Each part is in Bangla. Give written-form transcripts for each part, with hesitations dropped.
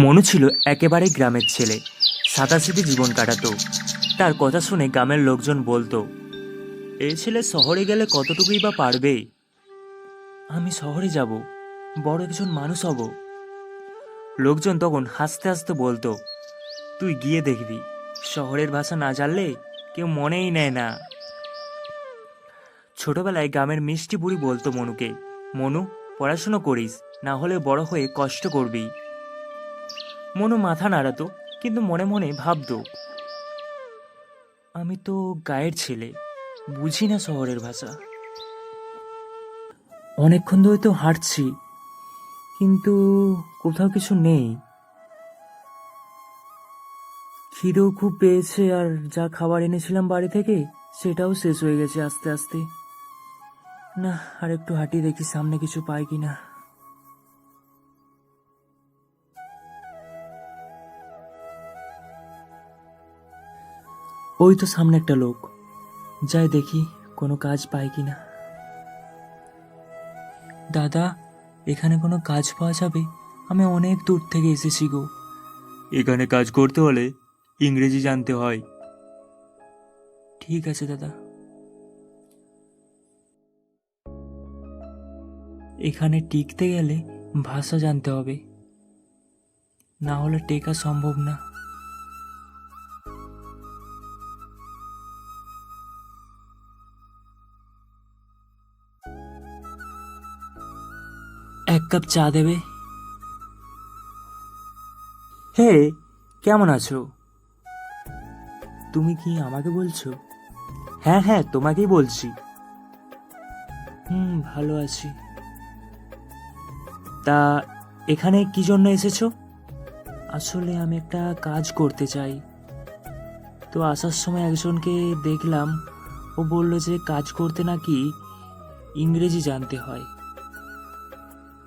মনু ছিল একেবারে গ্রামের ছেলে, সাদাসিধে জীবন কাটাতো। তার কথা শুনে গ্রামের লোকজন বলতো, এই ছেলে শহরে গেলে কতটুকুই বা পারবে। আমি শহরে যাব, বড় একজন মানুষ হব। লোকজন তখন হাসতে হাসতে বলতো, তুই গিয়ে দেখবি, শহরের ভাষা না জানলে কেউ মনেই নেয় না। ছোটবেলায় গ্রামের মিষ্টি বুড়ি বলতো মনুকে, মনু, পড়াশুনো করিস, না হলে বড় হয়ে কষ্ট করবি। মনু মাথা নাড়াতো, কিন্তু মনে মনে ভাবতো, আমি তো গায়ের ছেলে, বুঝি না শহরের ভাষা। অনেকক্ষণ ধরে তো হাঁটছি, কিন্তু কোথাও কিছু নেই। খিদেও খুব পেয়েছে, আর যা খাবার এনেছিলাম বাড়ি থেকে সেটাও শেষ হয়ে গেছে আস্তে আস্তে। না, আর একটু হাঁটি, দেখি সামনে কিছু পাই কিনা। ওই তো সামনে একটা লোক, যাই দেখি কোনো কাজ পাই কিনা। দাদা, এখানে কোনো কাজ পাওয়া যাবে? আমি অনেক দূর থেকে এসেছি গো। এখানে কাজ করতে হলে ইংরেজি জানতে হয়। ঠিক আছে দাদা। এখানে টিকতে গেলে ভাষা জানতে হবে, না হলে টেকা সম্ভব না। এক কাপ চা দেবে? হে, কেমন আছো? তুমি কি আমাকে বলছো? হ্যাঁ হ্যাঁ, তোমাকেই বলছি। ভালো আছি। তা এখানে কি জন্য এসেছো? আসলে আমি একটা কাজ করতে চাই, তো আসার সময় একজনকে দেখলাম, ও বলল যে কাজ করতে নাকি ইংরেজি জানতে হয়।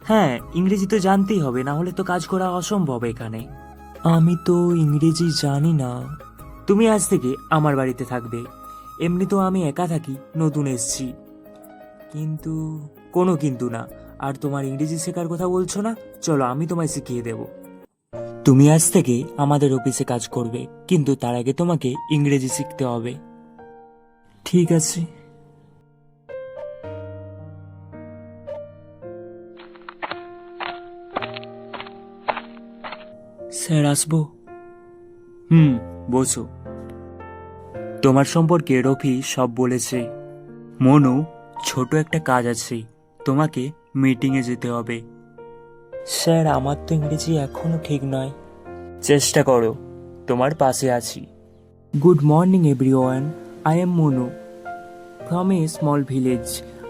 হ্যাঁ, ইংরেজি তো জানতেই হবে, না হলে তো কাজ করা অসম্ভব এখানে। আমি তো ইংরেজি জানি না। তুমি আজ থেকে আমার বাড়িতে থাকবে। এমনি তো আমি একা থাকি, নতুন এসেছি। কিন্তু কোনো কিন্তু না। আর তোমার ইংরেজি শেখার কথা বলছো না, চলো আমি তোমায় শিখিয়ে দেব। তুমি আজ থেকে আমাদের অফিসে কাজ করবে, কিন্তু তার আগে তোমাকে ইংরেজি শিখতে হবে। ঠিক আছে। স্যার, আসবো? বসো। তোমার সম্পর্কে রফি সব বলেছে। মনু, ছোট একটা কাজ আছে, তোমাকে মিটিংয়ে যেতে হবে। স্যার, আমার তো ইংরেজি এখনো ঠিক নয়। চেষ্টা করো, তোমার পাশে আছি। Good morning everyone, I am Manu from a small village.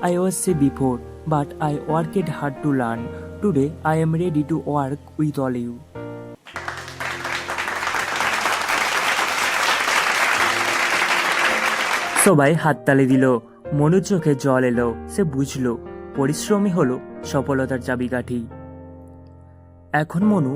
I was say before, but I worked hard to learn. Today I am ready to work with all you. সবাই হাততালি দিল। মনুর চোখে জল এলো, সে বুঝলো পরিশ্রমই হলো সফলতার চাবিকাঠি। এখন মনু